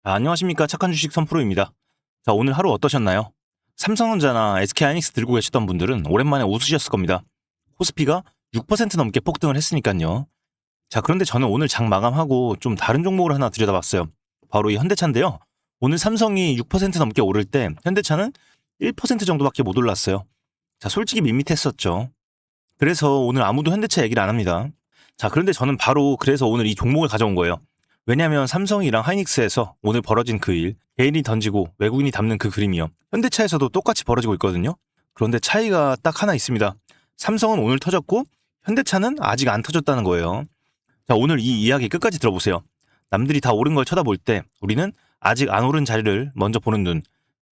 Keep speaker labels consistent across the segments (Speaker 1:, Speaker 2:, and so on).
Speaker 1: 안녕하십니까. 착한 주식 선프로입니다. 자, 오늘 하루 어떠셨나요? 삼성전자나 SK하이닉스 들고 계셨던 분들은 오랜만에 웃으셨을 겁니다. 코스피가 6% 넘게 폭등을 했으니까요. 자, 그런데 저는 오늘 장 마감하고 좀 다른 종목을 하나 들여다봤어요. 바로 이 현대차인데요. 오늘 삼성이 6% 넘게 오를 때 현대차는 1% 정도밖에 못 올랐어요. 자, 솔직히 밋밋했었죠. 그래서 오늘 아무도 현대차 얘기를 안 합니다. 자, 그런데 저는 바로 그래서 오늘 이 종목을 가져온 거예요. 왜냐하면 삼성이랑 하이닉스에서 오늘 벌어진 그 일, 개인이 던지고 외국인이 담는 그 그림이요. 현대차에서도 똑같이 벌어지고 있거든요. 그런데 차이가 딱 하나 있습니다. 삼성은 오늘 터졌고 현대차는 아직 안 터졌다는 거예요. 자, 오늘 이 이야기 끝까지 들어보세요. 남들이 다 오른 걸 쳐다볼 때 우리는 아직 안 오른 자리를 먼저 보는 눈.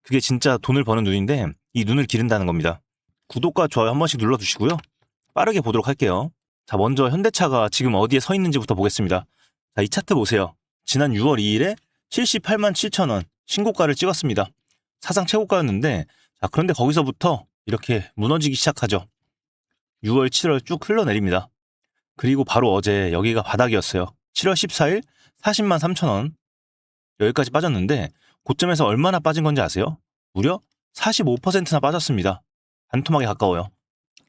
Speaker 1: 그게 진짜 돈을 버는 눈인데 이 눈을 기른다는 겁니다. 구독과 좋아요 한 번씩 눌러주시고요. 빠르게 보도록 할게요. 자, 먼저 현대차가 지금 어디에 서 있는지부터 보겠습니다. 자, 이 차트 보세요. 지난 6월 2일에 78만 7천 원 신고가를 찍었습니다. 사상 최고가였는데, 자, 그런데 거기서부터 이렇게 무너지기 시작하죠. 6월, 7월 쭉 흘러내립니다. 그리고 바로 어제 여기가 바닥이었어요. 7월 14일 40만 3천 원 여기까지 빠졌는데 고점에서 얼마나 빠진 건지 아세요? 무려 45%나 빠졌습니다. 반토막에 가까워요.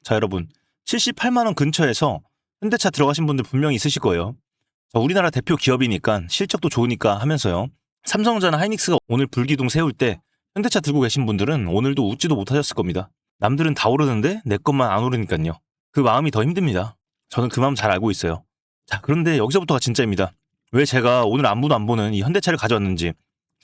Speaker 1: 자, 여러분, 78만 원 근처에서 현대차 들어가신 분들 분명히 있으실 거예요. 자, 우리나라 대표 기업이니까 실적도 좋으니까 하면서요. 삼성전자 하이닉스가 오늘 불기둥 세울 때 현대차 들고 계신 분들은 오늘도 웃지도 못하셨을 겁니다. 남들은 다 오르는데 내 것만 안 오르니까요. 그 마음이 더 힘듭니다. 저는 그 마음 잘 알고 있어요. 자, 그런데 여기서부터가 진짜입니다. 왜 제가 오늘 아무도 안 보는 이 현대차를 가져왔는지,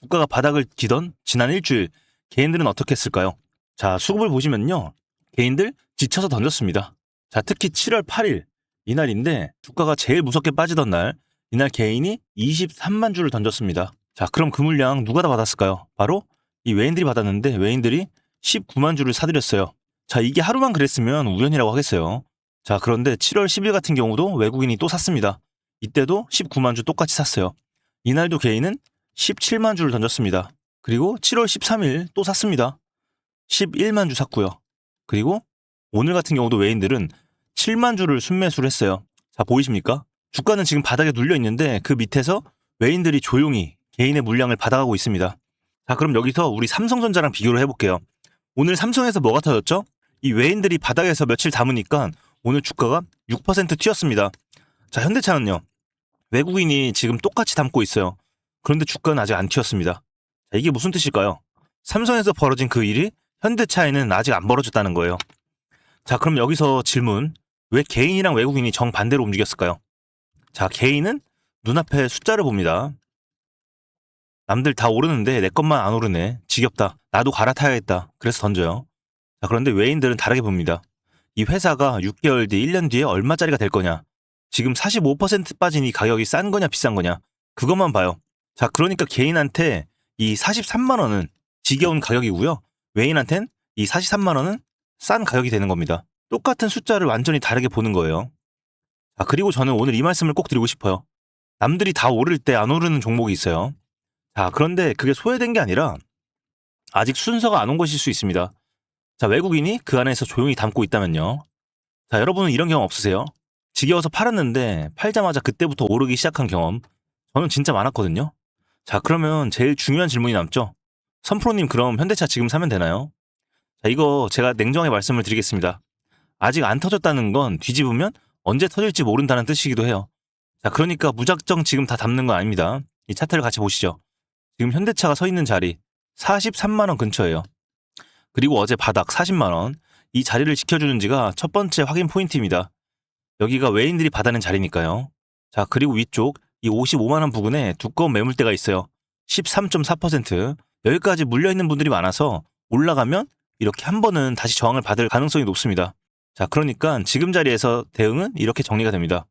Speaker 1: 주가가 바닥을 기던 지난 일주일 개인들은 어떻게 했을까요? 자, 수급을 보시면요. 개인들 지쳐서 던졌습니다. 자, 특히 7월 8일 이날인데 주가가 제일 무섭게 빠지던 날, 이날 개인이 23만 주를 던졌습니다. 자, 그럼 그 물량 누가 다 받았을까요? 바로 이 외인들이 받았는데 외인들이 19만 주를 사들였어요. 자, 이게 하루만 그랬으면 우연이라고 하겠어요. 자, 그런데 7월 10일 같은 경우도 외국인이 또 샀습니다. 이때도 19만 주 똑같이 샀어요. 이날도 개인은 17만 주를 던졌습니다. 그리고 7월 13일 또 샀습니다. 11만 주 샀고요. 그리고 오늘 같은 경우도 외인들은 7만 주를 순매수를 했어요. 자, 보이십니까? 주가는 지금 바닥에 눌려 있는데 그 밑에서 외인들이 조용히 개인의 물량을 받아가고 있습니다. 자, 그럼 여기서 우리 삼성전자랑 비교를 해볼게요. 오늘 삼성에서 뭐가 터졌죠? 이 외인들이 바닥에서 며칠 담으니까 오늘 주가가 6% 튀었습니다. 자, 현대차는요. 외국인이 지금 똑같이 담고 있어요. 그런데 주가는 아직 안 튀었습니다. 자, 이게 무슨 뜻일까요? 삼성에서 벌어진 그 일이 현대차에는 아직 안 벌어졌다는 거예요. 자, 그럼 여기서 질문. 왜 개인이랑 외국인이 정반대로 움직였을까요? 자, 개인은 눈앞에 숫자를 봅니다. 남들 다 오르는데 내 것만 안 오르네. 지겹다. 나도 갈아타야겠다. 그래서 던져요. 자, 그런데 외인들은 다르게 봅니다. 이 회사가 6개월 뒤, 1년 뒤에 얼마짜리가 될 거냐. 지금 45% 빠진 이 가격이 싼 거냐 비싼 거냐. 그것만 봐요. 자, 그러니까 개인한테 이 43만 원은 지겨운 가격이고요. 외인한텐 이 43만 원은 싼 가격이 되는 겁니다. 똑같은 숫자를 완전히 다르게 보는 거예요. 자, 그리고 저는 오늘 이 말씀을 꼭 드리고 싶어요. 남들이 다 오를 때 안 오르는 종목이 있어요. 자, 그런데 그게 소외된 게 아니라 아직 순서가 안 온 것일 수 있습니다. 자, 외국인이 그 안에서 조용히 담고 있다면요. 자, 여러분은 이런 경험 없으세요? 지겨워서 팔았는데 팔자마자 그때부터 오르기 시작한 경험. 저는 진짜 많았거든요. 자, 그러면 제일 중요한 질문이 남죠. 선프로님, 그럼 현대차 지금 사면 되나요? 자, 이거 제가 냉정하게 말씀을 드리겠습니다. 아직 안 터졌다는 건 뒤집으면 언제 터질지 모른다는 뜻이기도 해요. 자, 그러니까 무작정 지금 다 담는 건 아닙니다. 이 차트를 같이 보시죠. 지금 현대차가 서 있는 자리 43만 원 근처예요. 그리고 어제 바닥 40만 원. 이 자리를 지켜주는지가 첫 번째 확인 포인트입니다. 여기가 외인들이 받아낸 자리니까요. 자, 그리고 위쪽 이 55만 원 부근에 두꺼운 매물대가 있어요. 13.4%. 여기까지 물려있는 분들이 많아서 올라가면 이렇게 한 번은 다시 저항을 받을 가능성이 높습니다. 자, 그러니까 지금 자리에서 대응은 이렇게 정리가 됩니다.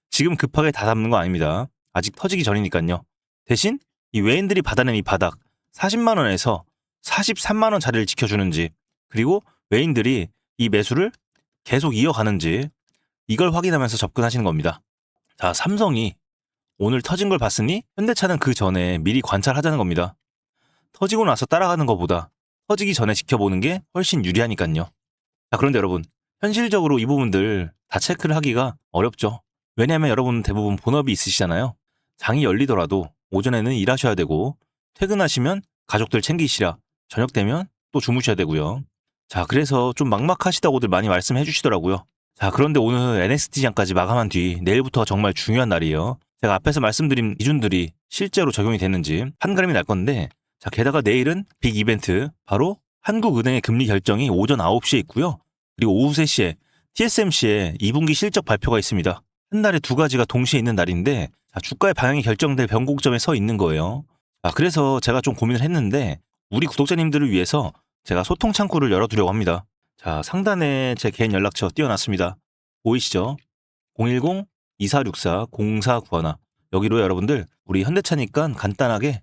Speaker 1: 지금 급하게 다 담는 거 아닙니다. 아직 터지기 전이니까요. 대신 이 외인들이 받아낸 이 바닥 40만 원에서 43만 원 자리를 지켜주는지, 그리고 외인들이 이 매수를 계속 이어가는지, 이걸 확인하면서 접근하시는 겁니다. 자, 삼성이 오늘 터진 걸 봤으니 현대차는 그 전에 미리 관찰하자는 겁니다. 터지고 나서 따라가는 것보다 터지기 전에 지켜보는 게 훨씬 유리하니까요. 자, 그런데 여러분, 현실적으로 이 부분들 다 체크를 하기가 어렵죠. 왜냐하면 여러분 대부분 본업이 있으시잖아요. 장이 열리더라도 오전에는 일하셔야 되고 퇴근하시면 가족들 챙기시라. 저녁 되면 또 주무셔야 되고요. 자, 그래서 좀 막막하시다고들 많이 말씀해 주시더라고요. 자, 그런데 오늘 NST장까지 마감한 뒤 내일부터 정말 중요한 날이에요. 제가 앞에서 말씀드린 기준들이 실제로 적용이 됐는지 판가름이 날 건데, 자, 게다가 내일은 빅 이벤트, 바로 한국은행의 금리 결정이 오전 9시에 있고요. 그리고 오후 3시에 TSMC의 2분기 실적 발표가 있습니다. 한 날에 두 가지가 동시에 있는 날인데, 자, 주가의 방향이 결정될 변곡점에 서 있는 거예요. 자, 그래서 제가 좀 고민을 했는데 우리 구독자님들을 위해서 제가 소통 창구를 열어두려고 합니다. 자, 상단에 제 개인 연락처 띄워놨습니다. 보이시죠? 010-2464-0491. 여기로 여러분들 우리 현대차니까 간단하게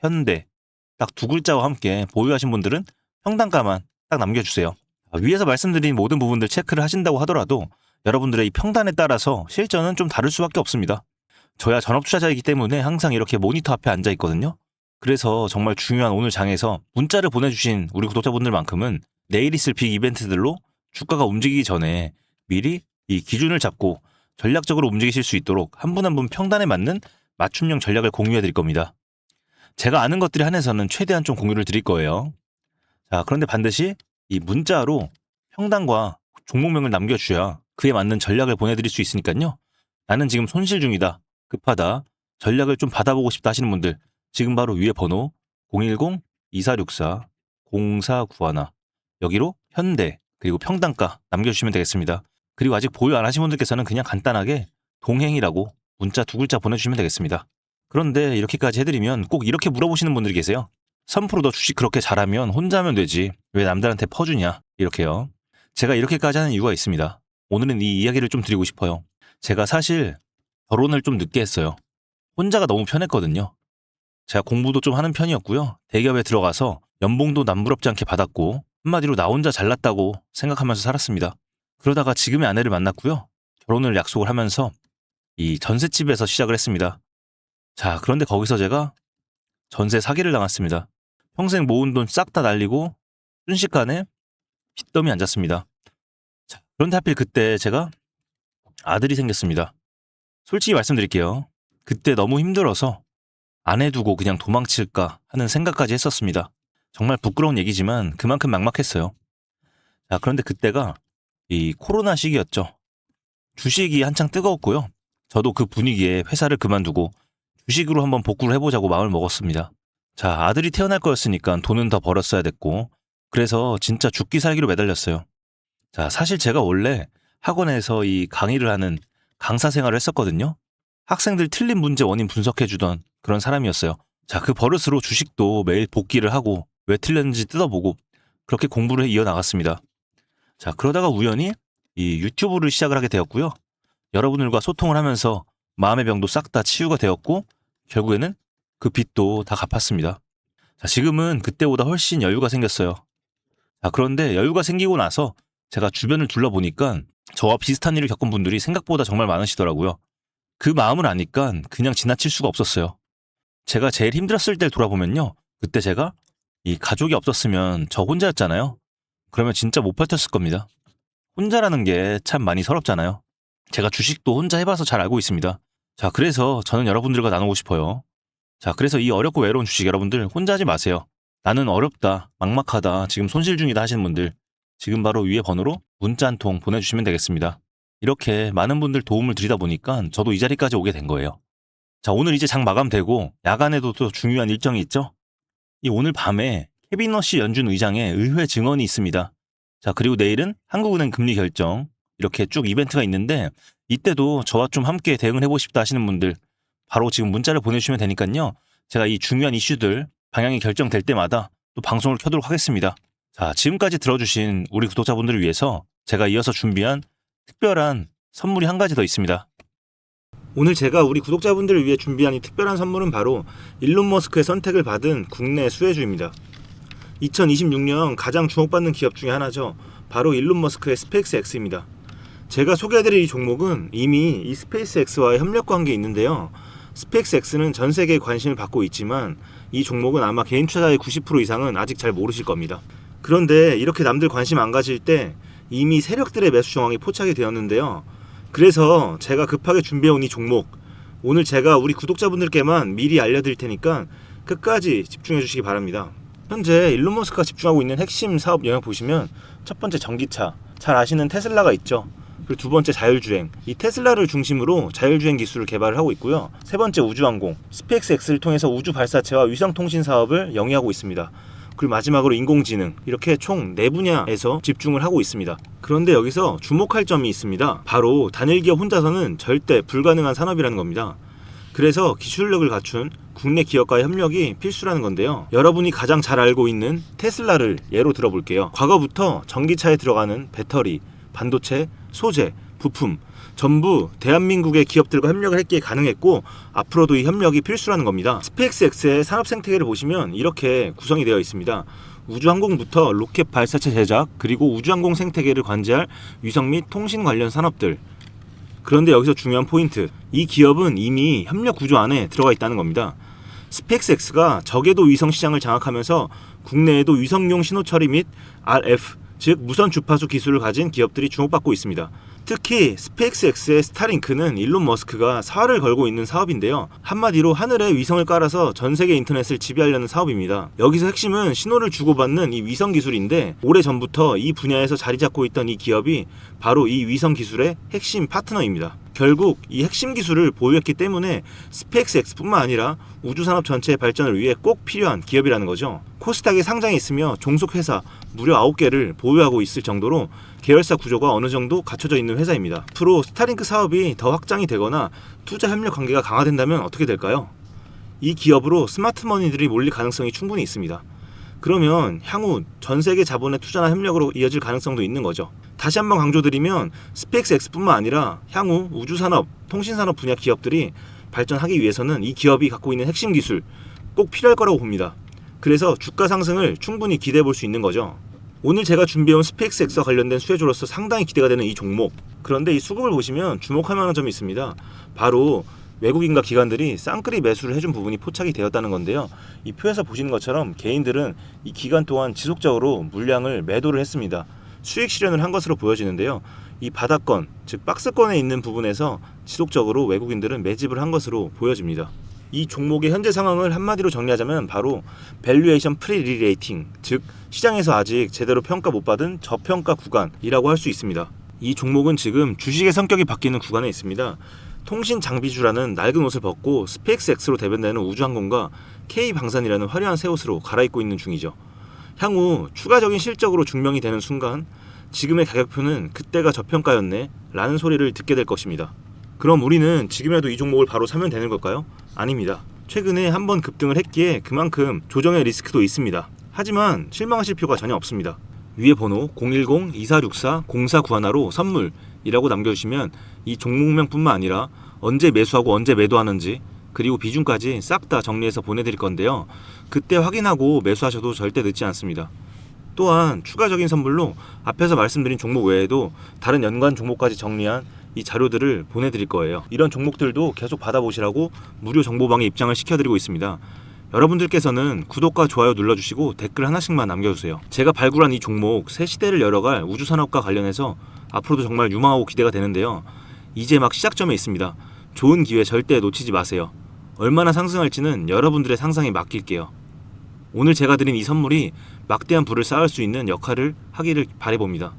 Speaker 1: 현대 딱 두 글자와 함께 보유하신 분들은 평단가만 딱 남겨주세요. 위에서 말씀드린 모든 부분들 체크를 하신다고 하더라도 여러분들의 이 평단에 따라서 실전은 좀 다를 수밖에 없습니다. 저야 전업 투자자이기 때문에 항상 이렇게 모니터 앞에 앉아 있거든요. 그래서 정말 중요한 오늘 장에서 문자를 보내주신 우리 구독자분들만큼은 내일 있을 빅 이벤트들로 주가가 움직이기 전에 미리 이 기준을 잡고 전략적으로 움직이실 수 있도록 한 분 한 분 평단에 맞는 맞춤형 전략을 공유해 드릴 겁니다. 제가 아는 것들에 한해서는 최대한 좀 공유를 드릴 거예요. 자, 그런데 반드시 이 문자로 평단과 종목명을 남겨주셔야 그에 맞는 전략을 보내드릴 수 있으니까요. 나는 지금 손실 중이다, 급하다, 전략을 좀 받아보고 싶다 하시는 분들 지금 바로 위에 번호 010-2464-0491 여기로 현대 그리고 평단가 남겨주시면 되겠습니다. 그리고 아직 보유 안 하신 분들께서는 그냥 간단하게 동행이라고 문자 두 글자 보내주시면 되겠습니다. 그런데 이렇게까지 해드리면 꼭 이렇게 물어보시는 분들이 계세요. 3% 너 주식 그렇게 잘하면 혼자 하면 되지 왜 남들한테 퍼주냐, 이렇게요. 제가 이렇게까지 하는 이유가 있습니다. 오늘은 이 이야기를 좀 드리고 싶어요. 제가 사실 결혼을 좀 늦게 했어요. 혼자가 너무 편했거든요. 제가 공부도 좀 하는 편이었고요. 대기업에 들어가서 연봉도 남부럽지 않게 받았고 한마디로 나 혼자 잘났다고 생각하면서 살았습니다. 그러다가 지금의 아내를 만났고요. 결혼을 약속을 하면서 이 전셋집에서 시작을 했습니다. 자, 그런데 거기서 제가 전세 사기를 당했습니다. 평생 모은 돈 싹 다 날리고 순식간에 빚더미 앉았습니다. 자, 그런데 하필 그때 제가 아들이 생겼습니다. 솔직히 말씀드릴게요. 그때 너무 힘들어서 아내 두고 그냥 도망칠까 하는 생각까지 했었습니다. 정말 부끄러운 얘기지만 그만큼 막막했어요. 자, 그런데 그때가 이 코로나 시기였죠. 주식이 한창 뜨거웠고요. 저도 그 분위기에 회사를 그만두고 주식으로 한번 복구를 해보자고 마음을 먹었습니다. 자, 아들이 태어날 거였으니까 돈은 더 벌었어야 됐고 그래서 진짜 죽기 살기로 매달렸어요. 자, 사실 제가 원래 학원에서 이 강의를 하는 강사 생활을 했었거든요. 학생들 틀린 문제 원인 분석해주던 그런 사람이었어요. 자, 그 버릇으로 주식도 매일 복기를 하고 왜 틀렸는지 뜯어보고 그렇게 공부를 이어나갔습니다. 자, 그러다가 우연히 이 유튜브를 시작을 하게 되었고요. 여러분들과 소통을 하면서 마음의 병도 싹 다 치유가 되었고 결국에는 그 빚도 다 갚았습니다. 자, 지금은 그때보다 훨씬 여유가 생겼어요. 자, 그런데 여유가 생기고 나서 제가 주변을 둘러보니까 저와 비슷한 일을 겪은 분들이 생각보다 정말 많으시더라고요. 그 마음을 아니까 그냥 지나칠 수가 없었어요. 제가 제일 힘들었을 때 돌아보면요. 그때 제가 이 가족이 없었으면 저 혼자였잖아요. 그러면 진짜 못 버텼을 겁니다. 혼자라는 게 참 많이 서럽잖아요. 제가 주식도 혼자 해봐서 잘 알고 있습니다. 자, 그래서 저는 여러분들과 나누고 싶어요. 자, 그래서 이 어렵고 외로운 주식 여러분들 혼자 하지 마세요. 나는 어렵다, 막막하다, 지금 손실 중이다 하시는 분들 지금 바로 위에 번호로 문자 한 통 보내주시면 되겠습니다. 이렇게 많은 분들 도움을 드리다 보니까 저도 이 자리까지 오게 된 거예요. 자, 오늘 이제 장 마감되고 야간에도 또 중요한 일정이 있죠? 이 오늘 밤에 캐비너시 연준 의장의 의회 증언이 있습니다. 자, 그리고 내일은 한국은행 금리 결정 이렇게 쭉 이벤트가 있는데 이때도 저와 좀 함께 대응을 해보고 싶다 하시는 분들 바로 지금 문자를 보내주시면 되니까요. 제가 이 중요한 이슈들 방향이 결정될 때마다 또 방송을 켜도록 하겠습니다. 자, 지금까지 들어주신 우리 구독자분들을 위해서 제가 이어서 준비한 특별한 선물이 한 가지 더 있습니다. 오늘 제가 우리 구독자분들을 위해 준비한 이 특별한 선물은 바로 일론 머스크의 선택을 받은 국내 수혜주입니다. 2026년 가장 주목받는 기업 중에 하나죠. 바로 일론 머스크의 스페이스X입니다. 제가 소개해드릴 이 종목은 이미 이 스페이스X와의 협력 관계에 있는데요. 스페이스X는 전 세계에 관심을 받고 있지만 이 종목은 아마 개인 투자자의 90% 이상은 아직 잘 모르실 겁니다. 그런데 이렇게 남들 관심 안 가질 때 이미 세력들의 매수 정황이 포착이 되었는데요. 그래서 제가 급하게 준비해온 이 종목 오늘 제가 우리 구독자분들께만 미리 알려드릴 테니까 끝까지 집중해 주시기 바랍니다. 현재 일론 머스크가 집중하고 있는 핵심 사업 영역 보시면 첫 번째 전기차, 잘 아시는 테슬라가 있죠. 그리고 두 번째 자율주행, 이 테슬라를 중심으로 자율주행 기술을 개발을 하고 있고요. 세 번째 우주항공, 스페이스X를 통해서 우주 발사체와 위성통신 사업을 영위하고 있습니다. 그리고 마지막으로 인공지능, 이렇게 총 4분야에서 집중을 하고 있습니다. 그런데 여기서 주목할 점이 있습니다. 바로 단일 기업 혼자서는 절대 불가능한 산업이라는 겁니다. 그래서 기술력을 갖춘 국내 기업과의 협력이 필수라는 건데요. 여러분이 가장 잘 알고 있는 테슬라를 예로 들어볼게요. 과거부터 전기차에 들어가는 배터리, 반도체, 소재, 부품 전부 대한민국의 기업들과 협력을 했기에 가능했고 앞으로도 이 협력이 필수라는 겁니다. 스페이스X의 산업 생태계를 보시면 이렇게 구성이 되어 있습니다. 우주항공부터 로켓 발사체 제작, 그리고 우주항공 생태계를 관제할 위성 및 통신 관련 산업들. 그런데 여기서 중요한 포인트, 이 기업은 이미 협력 구조 안에 들어가 있다는 겁니다. 스페이스X가 저궤도 위성 시장을 장악하면서 국내에도 위성용 신호 처리 및 RF, 즉 무선 주파수 기술을 가진 기업들이 주목받고 있습니다. 특히 스페이스X의 스타링크는 일론 머스크가 사활을 걸고 있는 사업인데요. 한마디로 하늘에 위성을 깔아서 전 세계 인터넷을 지배하려는 사업입니다. 여기서 핵심은 신호를 주고받는 이 위성 기술인데 오래전부터 이 분야에서 자리 잡고 있던 이 기업이 바로 이 위성 기술의 핵심 파트너입니다. 결국 이 핵심 기술을 보유했기 때문에 스페이스X뿐만 아니라 우주산업 전체의 발전을 위해 꼭 필요한 기업이라는 거죠. 코스닥에 상장해 있으며 종속 회사 무려 9개를 보유하고 있을 정도로 계열사 구조가 어느 정도 갖춰져 있는 회사입니다. 앞으로 스타링크 사업이 더 확장이 되거나 투자 협력 관계가 강화된다면 어떻게 될까요? 이 기업으로 스마트머니들이 몰릴 가능성이 충분히 있습니다. 그러면 향후 전 세계 자본의 투자나 협력으로 이어질 가능성도 있는 거죠. 다시 한번 강조드리면 스페이스X뿐만 아니라 향후 우주산업, 통신산업 분야 기업들이 발전하기 위해서는 이 기업이 갖고 있는 핵심 기술 꼭 필요할 거라고 봅니다. 그래서 주가 상승을 충분히 기대해 볼 수 있는 거죠. 오늘 제가 준비해온 스페이스X와 관련된 수혜주로서 상당히 기대가 되는 이 종목. 그런데 이 수급을 보시면 주목할 만한 점이 있습니다. 바로 외국인과 기관들이 쌍끌이 매수를 해준 부분이 포착이 되었다는 건데요. 이 표에서 보시는 것처럼 개인들은 이 기간 동안 지속적으로 물량을 매도를 했습니다. 수익 실현을 한 것으로 보여지는데요. 이 바닥권, 즉 박스권에 있는 부분에서 지속적으로 외국인들은 매집을 한 것으로 보여집니다. 이 종목의 현재 상황을 한마디로 정리하자면 바로 밸류에이션 프리리레이팅, 즉 시장에서 아직 제대로 평가 못 받은 저평가 구간이라고 할 수 있습니다. 이 종목은 지금 주식의 성격이 바뀌는 구간에 있습니다. 통신 장비주라는 낡은 옷을 벗고 스페이스X로 대변되는 우주항공과 K방산이라는 화려한 새 옷으로 갈아입고 있는 중이죠. 향후 추가적인 실적으로 증명이 되는 순간 지금의 가격표는 그때가 저평가였네 라는 소리를 듣게 될 것입니다. 그럼 우리는 지금이라도 이 종목을 바로 사면 되는 걸까요? 아닙니다. 최근에 한번 급등을 했기에 그만큼 조정의 리스크도 있습니다. 하지만 실망하실 필요가 전혀 없습니다. 위에 번호 010-2464-0491로 선물이라고 남겨주시면 이 종목명뿐만 아니라 언제 매수하고 언제 매도하는지 그리고 비중까지 싹 다 정리해서 보내드릴 건데요. 그때 확인하고 매수하셔도 절대 늦지 않습니다. 또한 추가적인 선물로 앞에서 말씀드린 종목 외에도 다른 연관 종목까지 정리한 이 자료들을 보내드릴 거예요. 이런 종목들도 계속 받아보시라고 무료 정보방에 입장을 시켜드리고 있습니다. 여러분들께서는 구독과 좋아요 눌러주시고 댓글 하나씩만 남겨주세요. 제가 발굴한 이 종목 새 시대를 열어갈 우주산업과 관련해서 앞으로도 정말 유망하고 기대가 되는데요. 이제 막 시작점에 있습니다. 좋은 기회 절대 놓치지 마세요. 얼마나 상승할지는 여러분들의 상상에 맡길게요. 오늘 제가 드린 이 선물이 막대한 부를 쌓을 수 있는 역할을 하기를 바라봅니다.